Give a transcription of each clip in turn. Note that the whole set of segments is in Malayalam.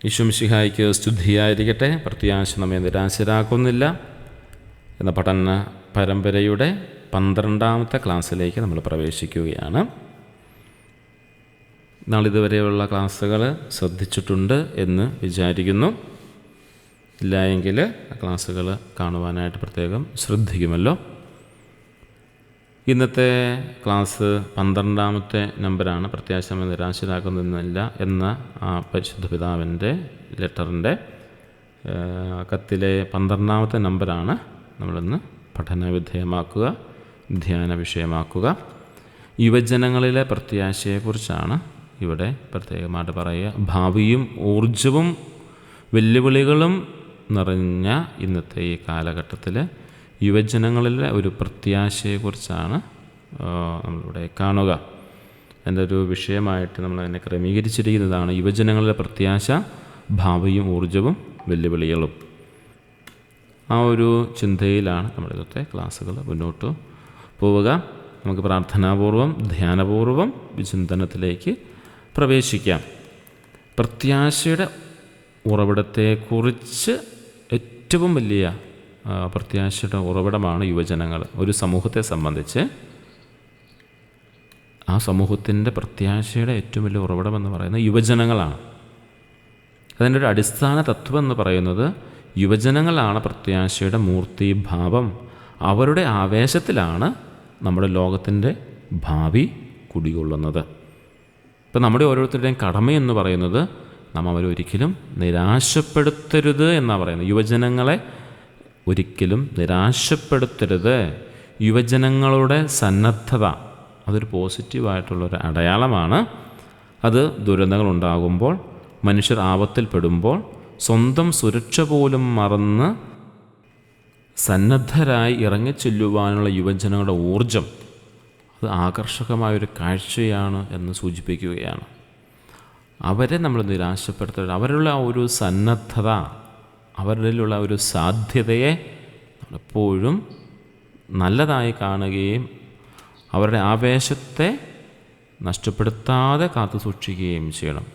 ഈശോ മിശിഹായ്ക്ക് സ്തുതിയായിരിക്കട്ടെ. പ്രത്യാശ നമ്മെ നിരാശരാക്കുന്നില്ല എന്ന പഠന പരമ്പരയുടെ 12ാമത്തെ ക്ലാസ്സിലേക്ക് നമ്മൾ പ്രവേശിക്കുകയാണ്. നാളിതുവരെയുള്ള ക്ലാസ്സുകൾ ശ്രദ്ധിച്ചിട്ടുണ്ട് എന്ന് വിചാരിക്കുന്നു. ഇല്ല എങ്കിൽ ആ ക്ലാസ്സുകൾ കാണുവാനായിട്ട് പ്രത്യേകം ശ്രദ്ധിക്കുമല്ലോ. ഇന്നത്തെ ക്ലാസ് 12ാമത്തെ നമ്പറാണ്. പ്രത്യാശ നമ്മെ നിരാശരാക്കുന്നില്ല എന്ന ആ പരിശുദ്ധ പിതാവിൻ്റെ ലെറ്ററിൻ്റെ കത്തിലെ 12ാമത്തെ നമ്പറാണ് നമ്മളിന്ന് പഠനവിധേയമാക്കുക, ധ്യാന വിഷയമാക്കുക. യുവജനങ്ങളിലെ പ്രത്യാശയെക്കുറിച്ചാണ് ഇവിടെ പ്രത്യേകമായിട്ട് പറയുക. ഭാവിയും ഊർജവും വെല്ലുവിളികളും നിറഞ്ഞ ഇന്നത്തെ ഈ കാലഘട്ടത്തിൽ യുവജനങ്ങളിലെ ഒരു പ്രത്യാശയെക്കുറിച്ചാണ് നമ്മളിവിടെ കാണുക. എൻ്റെ ഒരു വിഷയമായിട്ട് നമ്മളതിനെ ക്രമീകരിച്ചിരിക്കുന്നതാണ് യുവജനങ്ങളിലെ പ്രത്യാശ, ഭാവിയും ഊർജവും വെല്ലുവിളികളും. ആ ഒരു ചിന്തയിലാണ് നമ്മളിന്നത്തെ ക്ലാസ്സുകൾ മുന്നോട്ട് പോവുക. നമുക്ക് പ്രാർത്ഥനാപൂർവം ധ്യാനപൂർവം വിചിന്തനത്തിലേക്ക് പ്രവേശിക്കാം. പ്രത്യാശയുടെ ഉറവിടത്തെക്കുറിച്ച് ഏറ്റവും വലിയ പ്രത്യാശയുടെ ഉറവിടമാണ് യുവജനങ്ങൾ. ഒരു സമൂഹത്തെ സംബന്ധിച്ച് ആ സമൂഹത്തിൻ്റെ പ്രത്യാശയുടെ ഏറ്റവും വലിയ ഉറവിടം എന്ന് പറയുന്നത് യുവജനങ്ങളാണ്. അതിൻ്റെ ഒരു അടിസ്ഥാന തത്വം എന്ന് പറയുന്നത് യുവജനങ്ങളാണ് പ്രത്യാശയുടെ മൂർത്തിഭാവം. അവരുടെ ആവേശത്തിലാണ് നമ്മുടെ ലോകത്തിൻ്റെ ഭാവി കുടികൊള്ളുന്നത്. ഇപ്പം നമ്മുടെ ഓരോരുത്തരുടെയും കടമയെന്ന് പറയുന്നത് നാം അവരൊരിക്കലും നിരാശപ്പെടുത്തരുത് എന്നാണ് പറയുന്നത്. യുവജനങ്ങളെ ഒരിക്കലും നിരാശപ്പെടുത്തരുത്. യുവജനങ്ങളുടെ സന്നദ്ധത അതൊരു പോസിറ്റീവായിട്ടുള്ളൊരു അടയാളമാണ്. അത് ദുരന്തങ്ങളുണ്ടാകുമ്പോൾ, മനുഷ്യർ ആപത്തിൽപ്പെടുമ്പോൾ സ്വന്തം സുരക്ഷ പോലും മറന്ന് സന്നദ്ധരായി ഇറങ്ങിച്ചെല്ലുവാനുള്ള യുവജനങ്ങളുടെ ഊർജം അത് ആകർഷകമായൊരു കാഴ്ചയാണ് എന്ന് സൂചിപ്പിക്കുകയാണ്. അവരെ നമ്മൾ നിരാശപ്പെടുത്തരുത്. അവരുള്ള ഒരു സന്നദ്ധത, അവരിലുള്ള ഒരു സാധ്യതയെ നമ്മളെപ്പോഴും നല്ലതായി കാണുകയും അവരുടെ ആവേശത്തെ നഷ്ടപ്പെടുത്താതെ കാത്തു സൂക്ഷിക്കുകയും ചെയ്യണം.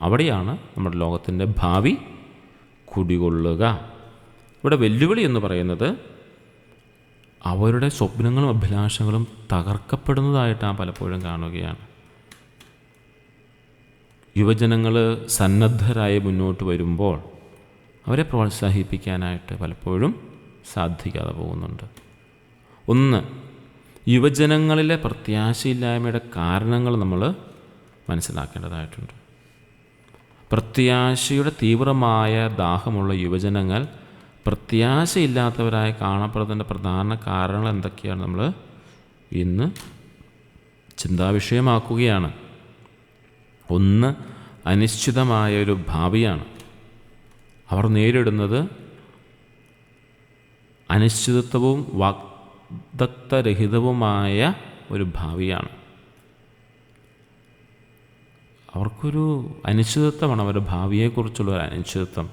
അവിടെയാണ് നമ്മുടെ ലോകത്തിൻ്റെ ഭാവി കുടികൊള്ളുക. ഇവിടെ വെല്ലുവിളി എന്ന് പറയുന്നത് അവരുടെ സ്വപ്നങ്ങളും അഭിലാഷങ്ങളും തകർക്കപ്പെടുന്നതായിട്ടാണ് പലപ്പോഴും കാണുകയാണ്. യുവജനങ്ങൾ സന്നദ്ധരായി മുന്നോട്ട് വരുമ്പോൾ അവരെ പ്രോത്സാഹിപ്പിക്കാനായിട്ട് പലപ്പോഴും സാധിക്കാതെ പോകുന്നുണ്ട്. ഒന്ന്, യുവജനങ്ങളിലെ പ്രത്യാശയില്ലായ്മയുടെ കാരണങ്ങൾ നമ്മൾ മനസ്സിലാക്കേണ്ടതായിട്ടുണ്ട്. പ്രത്യാശയുടെ തീവ്രമായ ദാഹമുള്ള യുവജനങ്ങൾ പ്രത്യാശയില്ലാത്തവരായി കാണപ്പെടുന്നതിൻ്റെ പ്രധാന കാരണങ്ങൾ എന്തൊക്കെയാണ് നമ്മൾ ഇന്ന് ചിന്താവിഷയമാക്കുകയാണ്. ഒന്ന്, അനിശ്ചിതമായൊരു ഭാവിയാണ്. അവർ നേരിടുന്നത് അനിശ്ചിതത്വവും വാഗ്ദത്തരഹിതവുമായ ഒരു ഭാവിയാണ്. അവർക്കൊരു അനിശ്ചിതത്വമാണ്, അവരുടെ ഭാവിയെക്കുറിച്ചുള്ള ഒരു അനിശ്ചിതത്വം.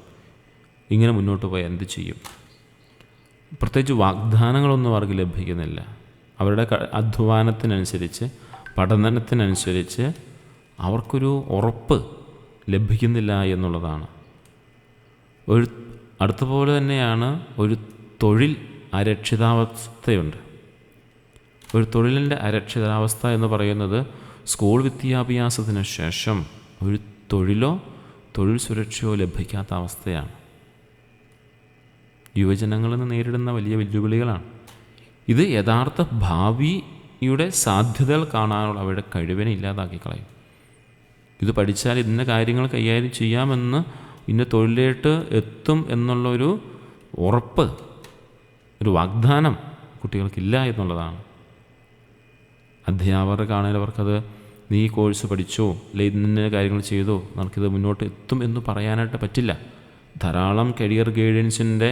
ഇങ്ങനെ മുന്നോട്ട് പോയാൽ എന്ത് ചെയ്യും? പ്രത്യേകിച്ച് വാഗ്ദാനങ്ങളൊന്നും അവർക്ക് ലഭിക്കുന്നില്ല. അവരുടെ അധ്വാനത്തിനനുസരിച്ച്, പഠനത്തിനനുസരിച്ച് അവർക്കൊരു ഉറപ്പ് ലഭിക്കുന്നില്ല എന്നുള്ളതാണ്. അടുത്തപോലെ തന്നെയാണ് ഒരു തൊഴിൽ അരക്ഷിതാവസ്ഥയുണ്ട്. ഒരു തൊഴിലിൻ്റെ അരക്ഷിതാവസ്ഥ എന്ന് പറയുന്നത് സ്കൂൾ വിദ്യാഭ്യാസത്തിന് ശേഷം ഒരു തൊഴിലോ തൊഴിൽ സുരക്ഷയോ ലഭിക്കാത്ത അവസ്ഥയാണ്. യുവജനങ്ങളിൽ നേരിടുന്ന വലിയ വെല്ലുവിളികളാണ്. ഇത് യഥാർത്ഥ ഭാവിയുടെ സാധ്യതകൾ കാണാനുള്ള അവരുടെ കഴിവിനെ ഇല്ലാതാക്കി കളയും. ഇത് പഠിച്ചാൽ ഇന്ന കാര്യങ്ങൾ കൈകാര്യം ചെയ്യാമെന്ന്, ഇന്ന തൊഴിലിലേക്ക് എത്തും എന്നുള്ളൊരു ഉറപ്പ്, ഒരു വാഗ്ദാനം കുട്ടികൾക്കില്ല എന്നുള്ളതാണ്. അധ്യാപകർക്കാണെങ്കിൽ അവർക്കത് നീ കോഴ്സ് പഠിച്ചോ, അല്ലെ ഇന്ന കാര്യങ്ങൾ ചെയ്തോ, നമുക്കിത് മുന്നോട്ട് എത്തും എന്ന് പറയാനായിട്ട് പറ്റില്ല. ധാരാളം കരിയർ ഗൈഡൻസിൻ്റെ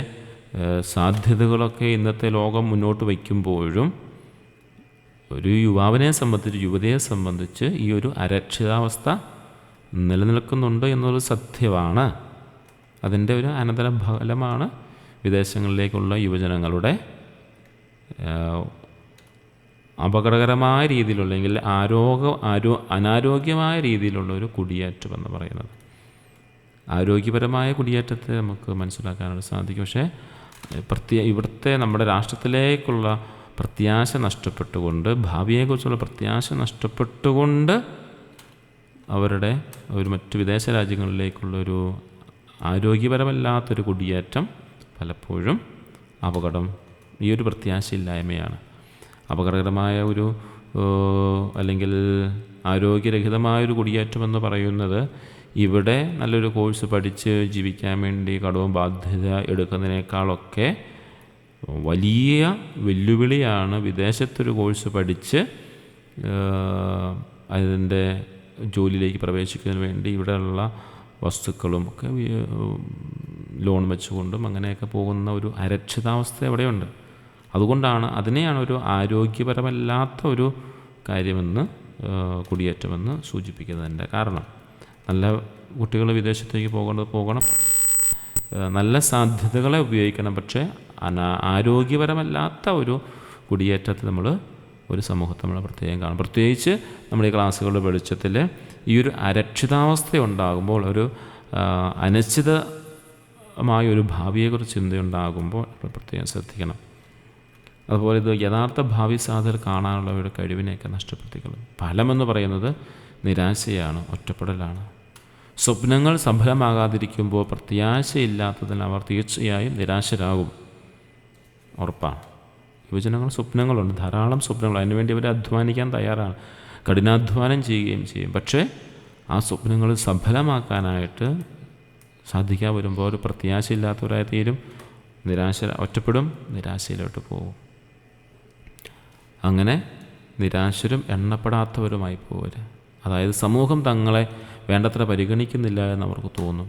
സാധ്യതകളൊക്കെ ഇന്നത്തെ ലോകം മുന്നോട്ട് വയ്ക്കുമ്പോഴും ഒരു യുവാവിനെ സംബന്ധിച്ച്, യുവതിയെ സംബന്ധിച്ച് ഈ ഒരു അരക്ഷിതാവസ്ഥ നിലനിൽക്കുന്നുണ്ട് എന്നൊരു സത്യമാണ്. അതിൻ്റെ ഒരു അനന്തര ഫലമാണ് വിദേശങ്ങളിലേക്കുള്ള യുവജനങ്ങളുടെ അപകടകരമായ രീതിയിലുള്ള, അല്ലെങ്കിൽ അനാരോഗ്യമായ രീതിയിലുള്ള ഒരു കുടിയേറ്റം എന്ന് പറയുന്നത്. ആരോഗ്യപരമായ കുടിയേറ്റത്തെ നമുക്ക് മനസ്സിലാക്കാനായിട്ട് സാധിക്കും. പക്ഷേ ഇവിടുത്തെ നമ്മുടെ രാഷ്ട്രത്തിലേക്കുള്ള പ്രത്യാശ നഷ്ടപ്പെട്ടുകൊണ്ട്, ഭാവിയെക്കുറിച്ചുള്ള പ്രത്യാശ നഷ്ടപ്പെട്ടുകൊണ്ട് അവരുടെ ഒരു മറ്റ് വിദേശ രാജ്യങ്ങളിലേക്കുള്ളൊരു ആരോഗ്യപരമല്ലാത്തൊരു കുടിയേറ്റം പലപ്പോഴും അപകടം, ഈ ഒരു പ്രത്യാശയില്ലായ്മയാണ്. അപകടകരമായ ഒരു അല്ലെങ്കിൽ ആരോഗ്യരഹിതമായൊരു കുടിയേറ്റമെന്ന് പറയുന്നത് ഇവിടെ നല്ലൊരു കോഴ്സ് പഠിച്ച് ജീവിക്കാൻ വേണ്ടി കടവും ബാധ്യത എടുക്കുന്നതിനേക്കാളൊക്കെ വലിയ വെല്ലുവിളിയാണ് വിദേശത്തൊരു കോഴ്സ് പഠിച്ച് അതിൻ്റെ ജോലിയിലേക്ക് പ്രവേശിക്കുന്നതിന് വേണ്ടി ഇവിടെയുള്ള വസ്തുക്കളും ഒക്കെ ലോൺ വെച്ചുകൊണ്ടും അങ്ങനെയൊക്കെ പോകുന്ന ഒരു അരക്ഷിതാവസ്ഥ എവിടെയുണ്ട്. അതുകൊണ്ടാണ് അതിനെയാണ് ഒരു ആരോഗ്യപരമല്ലാത്ത ഒരു കാര്യമെന്ന് കുടിയേറ്റമെന്ന് സൂചിപ്പിക്കുന്നതിൻ്റെ കാരണം. നല്ല കുട്ടികൾ വിദേശത്തേക്ക് പോകണം, നല്ല സാധ്യതകളെ ഉപയോഗിക്കണം. പക്ഷേ ആരോഗ്യപരമല്ലാത്ത ഒരു കുടിയേറ്റത്തെ ഒരു സമൂഹത്തെ നമ്മൾ പ്രത്യേകം കാണും. പ്രത്യേകിച്ച് നമ്മുടെ ഈ ക്ലാസ്സുകളുടെ വെളിച്ചത്തിൽ ഈ ഒരു അരക്ഷിതാവസ്ഥ ഉണ്ടാകുമ്പോൾ, ഒരു അനിശ്ചിതമായൊരു ഭാവിയെക്കുറിച്ച് ചിന്തയുണ്ടാകുമ്പോൾ പ്രത്യേകം ശ്രദ്ധിക്കണം. അതുപോലെ ഇത് യഥാർത്ഥ ഭാവി സാധ്യത കാണാനുള്ളവരുടെ കഴിവിനെയൊക്കെ നഷ്ടപ്പെടുത്തിക്കളും. ഫലമെന്ന് പറയുന്നത് നിരാശയാണ്, ഒറ്റപ്പെടലാണ്. സ്വപ്നങ്ങൾ സഫലമാകാതിരിക്കുമ്പോൾ പ്രത്യാശയില്ലാത്തതിന് അവർ തീർച്ചയായും നിരാശരാകും, ഉറപ്പാണ്. യുവജനങ്ങൾ സ്വപ്നങ്ങളുണ്ട്, ധാരാളം സ്വപ്നങ്ങൾ. അതിനുവേണ്ടി അവർ അധ്വാനിക്കാൻ തയ്യാറാണ്, കഠിനാധ്വാനം ചെയ്യുകയും ചെയ്യും. പക്ഷേ ആ സ്വപ്നങ്ങൾ സഫലമാക്കാനായിട്ട് സാധിക്കാൻ വരുമ്പോൾ ഒരു പ്രത്യാശയില്ലാത്തവരായി തീരും, ഒറ്റപ്പെടും, നിരാശയിലോട്ട് പോകും. അങ്ങനെ നിരാശരും എണ്ണപ്പെടാത്തവരുമായി പോവർ. അതായത് സമൂഹം തങ്ങളെ വേണ്ടത്ര പരിഗണിക്കുന്നില്ല എന്ന് അവർക്ക് തോന്നും.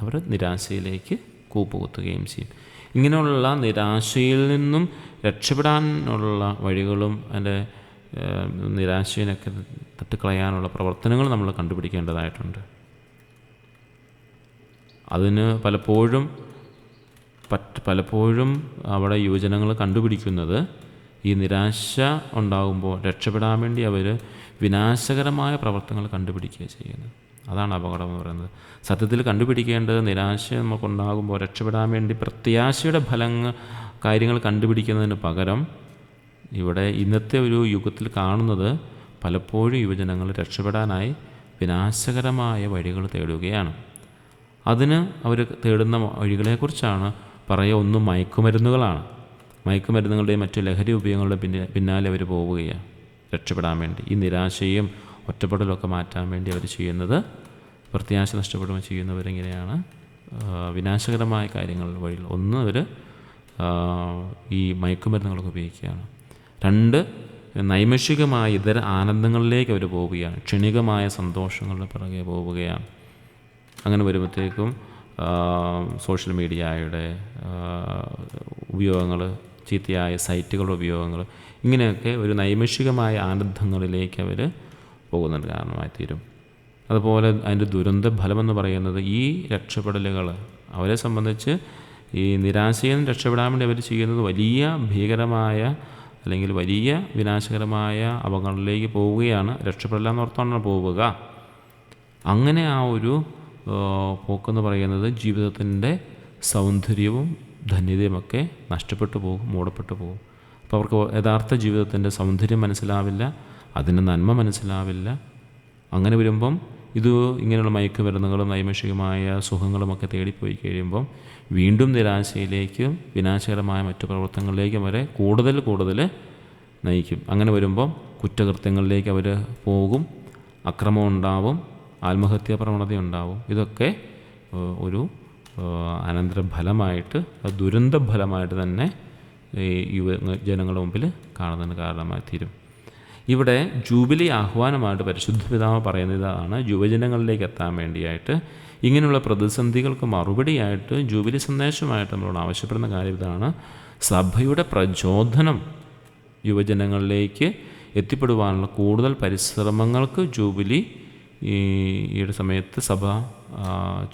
അവർ നിരാശയിലേക്ക് കൂപ്പുകുത്തുകയും ചെയ്യും. ഇങ്ങനെയുള്ള നിരാശയിൽ നിന്നും രക്ഷപ്പെടാനുള്ള വഴികളും അതിൻ്റെ നിരാശയിനൊക്കെ തട്ടിക്കളയാനുള്ള പ്രവർത്തനങ്ങൾ നമ്മൾ കണ്ടുപിടിക്കേണ്ടതായിട്ടുണ്ട്. അതിന് പലപ്പോഴും അവിടെ യുവജനങ്ങൾ കണ്ടുപിടിക്കുന്നത് ഈ നിരാശ ഉണ്ടാകുമ്പോൾ രക്ഷപ്പെടാൻ വേണ്ടി അവർ വിനാശകരമായ പ്രവർത്തനങ്ങൾ കണ്ടുപിടിക്കുക ചെയ്യുന്നത്. അതാണ് അപകടം എന്ന് പറയുന്നത്. സത്യത്തിൽ കണ്ടുപിടിക്കേണ്ടത് നിരാശ നമുക്കുണ്ടാകുമ്പോൾ രക്ഷപ്പെടാൻ വേണ്ടി പ്രത്യാശയുടെ കാര്യങ്ങൾ കണ്ടുപിടിക്കുന്നതിന് പകരം ഇവിടെ ഇന്നത്തെ ഒരു യുഗത്തിൽ കാണുന്നത് പലപ്പോഴും യുവജനങ്ങൾ രക്ഷപ്പെടാനായി വിനാശകരമായ വഴികൾ തേടുകയാണ്. അതിന് അവർ തേടുന്ന വഴികളെക്കുറിച്ചാണ് പറയുക. ഒന്ന് മയക്കുമരുന്നുകളാണ്. മയക്കുമരുന്നുകളുടെയും മറ്റു ലഹരി ഉപയോഗങ്ങളുടെ പിന്നാലെ അവർ പോവുകയാണ് രക്ഷപ്പെടാൻ വേണ്ടി. ഈ നിരാശയും ഒറ്റപ്പെടലൊക്കെ മാറ്റാൻ വേണ്ടി അവർ ചെയ്യുന്നത്, പ്രത്യാശ നഷ്ടപ്പെടുമ്പോൾ ചെയ്യുന്നവരെങ്ങനെയാണ് വിനാശകരമായ കാര്യങ്ങൾ വഴി. ഒന്ന്, അവർ ഈ മയക്കുമരുന്നുകളൊക്കെ ഉപയോഗിക്കുകയാണ്. രണ്ട്, നൈമിഷികമായ ഇതര ആനന്ദങ്ങളിലേക്ക് അവർ പോവുകയാണ്, ക്ഷണികമായ സന്തോഷങ്ങളുടെ പിറകെ പോവുകയാണ്. അങ്ങനെ വരുമ്പോഴത്തേക്കും സോഷ്യൽ മീഡിയയുടെ ഉപയോഗങ്ങൾ, ചീത്തയായ സൈറ്റുകളുടെ ഉപയോഗങ്ങൾ, ഇങ്ങനെയൊക്കെ ഒരു നൈമിഷികമായ ആനന്ദങ്ങളിലേക്ക് അവർ പോകുന്നതിന് കാരണമായി തീരും. അതുപോലെ അതിൻ്റെ ദുരന്ത ഫലമെന്ന് പറയുന്നത് ഈ രക്ഷപ്പെടലുകൾ അവരെ സംബന്ധിച്ച് ഈ നിരാശയിൽ നിന്ന് രക്ഷപ്പെടാൻ വേണ്ടി അവർ ചെയ്യുന്നത് വലിയ ഭീകരമായ അല്ലെങ്കിൽ വലിയ വിനാശകരമായ അപകടങ്ങളിലേക്ക് പോവുകയാണ്. രക്ഷപ്പെടില്ലാന്ന് ഓർത്താണ് പോവുക. അങ്ങനെ ആ ഒരു പോക്കെന്ന് പറയുന്നത് ജീവിതത്തിൻ്റെ സൗന്ദര്യവും ധന്യതയുമൊക്കെ നഷ്ടപ്പെട്ടു പോകും, മൂടപ്പെട്ടു പോകും. അപ്പോൾ അവർക്ക് യഥാർത്ഥ ജീവിതത്തിൻ്റെ സൗന്ദര്യം മനസ്സിലാവില്ല, അതിൻ്റെ നന്മ മനസ്സിലാവില്ല. അങ്ങനെ വരുമ്പം ഇങ്ങനെയുള്ള മയക്കുമരുന്നുകളും നൈമിഷികമായ സുഖങ്ങളുമൊക്കെ തേടിപ്പോയി കഴിയുമ്പം വീണ്ടും നിരാശയിലേക്കും വിനാശകരമായ മറ്റു പ്രവർത്തനങ്ങളിലേക്കും അവരെ കൂടുതൽ നയിക്കും. അങ്ങനെ വരുമ്പം കുറ്റകൃത്യങ്ങളിലേക്ക് അവർ പോകും, അക്രമം ഉണ്ടാവും, ആത്മഹത്യാ പ്രവണത ഉണ്ടാവും. ഇതൊക്കെ ഒരു അനന്തരഫലമായിട്ട്, ദുരന്ത ഫലമായിട്ട് തന്നെ ഈ യുവജനങ്ങളുടെ മുമ്പിൽ കാണുന്നതിന് കാരണമായി തീരും. ഇവിടെ ജൂബിലി ആഹ്വാനമായിട്ട് പരിശുദ്ധ പിതാവ് പറയുന്നതാണ്, യുവജനങ്ങളിലേക്ക് എത്താൻ വേണ്ടിയായിട്ട് ഇങ്ങനെയുള്ള പ്രതിസന്ധികൾക്ക് മറുപടിയായിട്ട് ജൂബിലി സന്ദേശമായിട്ട് നമ്മളോട് ആവശ്യപ്പെടുന്ന കാര്യം ഇതാണ്: സഭയുടെ പ്രചോദനം യുവജനങ്ങളിലേക്ക് എത്തിപ്പെടുവാനുള്ള കൂടുതൽ പരിശ്രമങ്ങൾക്ക് ജൂബിലി ഈയുടെ സമയത്ത് സഭ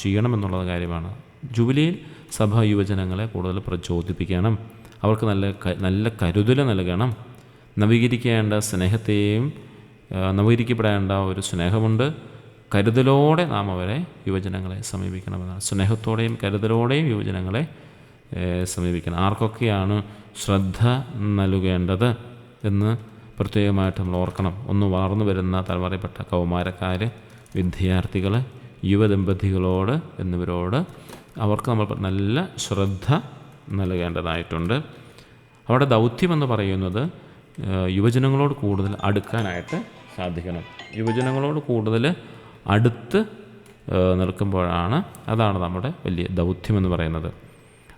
ചെയ്യണമെന്നുള്ള കാര്യമാണ്. ജൂബിലിയിൽ സഭ യുവജനങ്ങളെ കൂടുതൽ പ്രചോദിപ്പിക്കണം, അവർക്ക് നല്ല കരുതൽ നൽകണം. നവീകരിക്കേണ്ട സ്നേഹത്തെയും നവീകരിക്കപ്പെടേണ്ട ഒരു സ്നേഹമുണ്ട്, കരുതലോടെ നാം അവരെ യുവജനങ്ങളെ സമീപിക്കണമെന്നാണ്. സ്നേഹത്തോടെയും കരുതലോടെയും യുവജനങ്ങളെ സമീപിക്കണം. ആർക്കൊക്കെയാണ് ശ്രദ്ധ നൽകേണ്ടത് എന്ന് പ്രത്യേകമായിട്ട് നമ്മൾ ഓർക്കണം. ഒന്ന് വളർന്നു വരുന്ന തലമുറയിൽപ്പെട്ട കൗമാരക്കാർ, വിദ്യാർത്ഥികൾ, യുവദമ്പതികളോട് എന്നിവരോട് അവർക്ക് നമ്മൾ നല്ല ശ്രദ്ധ നൽകേണ്ടതായിട്ടുണ്ട്. അവിടെ ദൗത്യമെന്ന് പറയുന്നത് യുവജനങ്ങളോട് കൂടുതൽ അടുക്കാനായിട്ട് സാധിക്കണം. യുവജനങ്ങളോട് കൂടുതൽ അടുത്ത് നിൽക്കുമ്പോഴാണ്, അതാണ് നമ്മുടെ വലിയ ദൗത്യമെന്ന് പറയുന്നത്.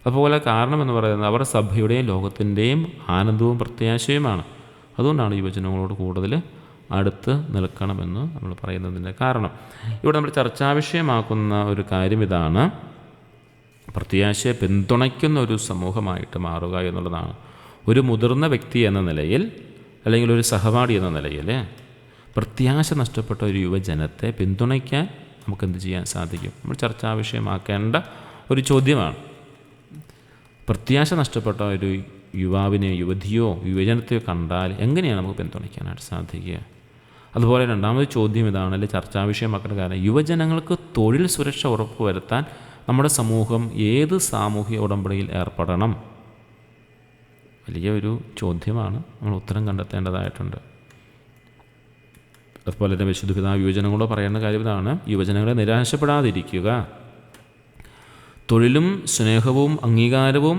അതുപോലെ കാരണമെന്ന് പറയുന്നത് അവർ സഭയുടെയും ലോകത്തിൻ്റെയും ആനന്ദവും പ്രത്യാശയുമാണ്. അതുകൊണ്ടാണ് യുവജനങ്ങളോട് കൂടുതൽ അടുത്ത് നിൽക്കണമെന്ന് നമ്മൾ പറയുന്നതിൻ്റെ കാരണം. ഇവിടെ നമ്മൾ ചർച്ചാവിഷയമാക്കുന്ന ഒരു കാര്യം ഇതാണ്: പ്രത്യാശയെ പിന്തുണയ്ക്കുന്ന ഒരു സമൂഹമായിട്ട് മാറുക എന്നുള്ളതാണ്. ഒരു മുതിർന്ന വ്യക്തി എന്ന നിലയിൽ, അല്ലെങ്കിൽ ഒരു സഹപാഠി എന്ന നിലയിൽ പ്രത്യാശ നഷ്ടപ്പെട്ട ഒരു യുവജനത്തെ പിന്തുണയ്ക്കാൻ നമുക്ക് എന്ത് ചെയ്യാൻ സാധിക്കും? നമ്മൾ ചർച്ചാവിഷയമാക്കേണ്ട ഒരു ചോദ്യമാണ്. പ്രത്യാശ നഷ്ടപ്പെട്ട ഒരു യുവാവിനെയോ യുവതിയോ യുവജനത്തെയോ കണ്ടാൽ എങ്ങനെയാണ് നമുക്ക് പിന്തുണയ്ക്കാനായിട്ട് സാധിക്കുക? അതുപോലെ രണ്ടാമത് ചോദ്യം ഇതാണ്, അല്ലെങ്കിൽ ചർച്ചാവിഷയമാക്കേണ്ട കാരണം, യുവജനങ്ങൾക്ക് തൊഴിൽ സുരക്ഷ ഉറപ്പുവരുത്താൻ നമ്മുടെ സമൂഹം ഏത് സാമൂഹിക ഉടമ്പടിയിൽ ഏർപ്പെടണം? വലിയ ഒരു ചോദ്യമാണ്. നമ്മൾ ഉത്തരം കണ്ടെത്തേണ്ടതായിട്ടുണ്ട്. അതുപോലെ തന്നെ വിശുദ്ധ പിതാവ് യുവജനങ്ങളോട് പറയുന്ന കാര്യം ഇതാണ്: യുവജനങ്ങളെ നിരാശപ്പെടാതിരിക്കുക, തൊഴിലും സ്നേഹവും അംഗീകാരവും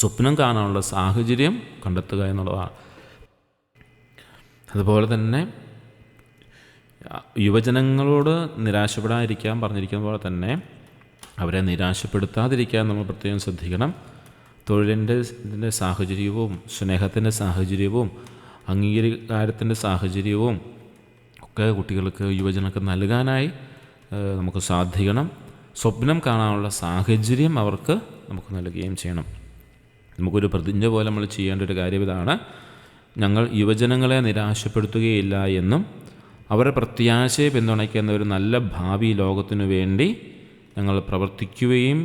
സ്വപ്നം കാണാനുള്ള സാഹചര്യം കണ്ടെത്തുക എന്നുള്ളതാണ്. അതുപോലെ തന്നെ യുവജനങ്ങളോട് നിരാശപ്പെടാതിരിക്കാൻ പറഞ്ഞിരിക്കുന്ന പോലെ തന്നെ അവരെ നിരാശപ്പെടുത്താതിരിക്കാൻ നമ്മൾ പ്രത്യേകം ശ്രദ്ധിക്കണം. തൊഴിലിൻ്റെ സാഹചര്യവും സ്നേഹത്തിൻ്റെ സാഹചര്യവും അംഗീകാരത്തിൻ്റെ സാഹചര്യവും ഒക്കെ കുട്ടികൾക്ക്, യുവജനങ്ങൾക്ക് നൽകാനായി നമുക്ക് സാധിക്കണം. സ്വപ്നം കാണാനുള്ള സാഹചര്യം അവർക്ക് നമുക്ക് നൽകുകയും ചെയ്യണം. നമുക്കൊരു പ്രതിജ്ഞ പോലെ നമ്മൾ ചെയ്യേണ്ട ഒരു കാര്യം ഇതാണ്: ഞങ്ങൾ യുവജനങ്ങളെ നിരാശപ്പെടുത്തുകയില്ല എന്നും അവരെ പ്രത്യാശയെ പിന്തുണയ്ക്കുന്ന ഒരു നല്ല ഭാവി ലോകത്തിനു വേണ്ടി ഞങ്ങൾ പ്രവർത്തിക്കുകയും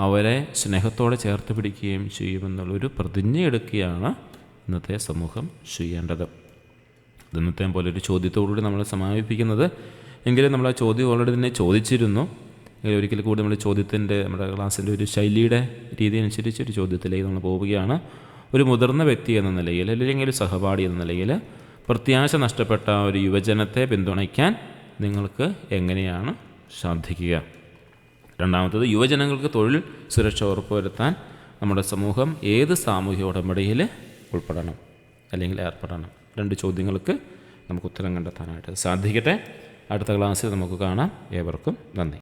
അവരെ സ്നേഹത്തോടെ ചേർത്ത് പിടിക്കുകയും ചെയ്യുമെന്നുള്ളൊരു പ്രതിജ്ഞ എടുക്കുകയാണ് ഇന്നത്തെ സമൂഹം ചെയ്യേണ്ടത്. ഇന്നത്തെ പോലെ ഒരു ചോദ്യത്തോടുകൂടി നമ്മൾ സമാപിപ്പിക്കുന്നത്. എങ്കിലും നമ്മൾ ആ ചോദ്യം ഓൾറെഡി തന്നെ ചോദിച്ചിരുന്നു. ഒരിക്കൽ കൂടി നമ്മൾ ചോദ്യത്തിൻ്റെ, നമ്മുടെ ക്ലാസ്സിൻ്റെ ഒരു ശൈലിയുടെ രീതി അനുസരിച്ച് ഒരു ചോദ്യത്തിലേക്ക് നമ്മൾ പോവുകയാണ്. ഒരു മുതിർന്ന വ്യക്തി എന്ന നിലയിൽ, അല്ലെങ്കിൽ ഒരു സഹപാഠി എന്ന നിലയിൽ പ്രത്യാശ നഷ്ടപ്പെട്ട ഒരു യുവജനത്തെ പിന്തുണയ്ക്കാൻ നിങ്ങൾക്ക് എങ്ങനെയാണ് സാധിക്കുക? രണ്ടാമത്തത്, യുവജനങ്ങൾക്ക് തൊഴിൽ സുരക്ഷ ഉറപ്പുവരുത്താൻ നമ്മുടെ സമൂഹം ഏത് സാമൂഹിക ഉടമ്പടിയിൽ ഉൾപ്പെടണം അല്ലെങ്കിൽ ഏർപ്പെടണം? രണ്ട് ചോദ്യങ്ങൾക്ക് നമുക്ക് ഉത്തരം കണ്ടെത്താനായിട്ട് സാധിക്കട്ടെ. അടുത്ത ക്ലാസ്സിൽ നമുക്ക് കാണാം. ഏവർക്കും നന്ദി.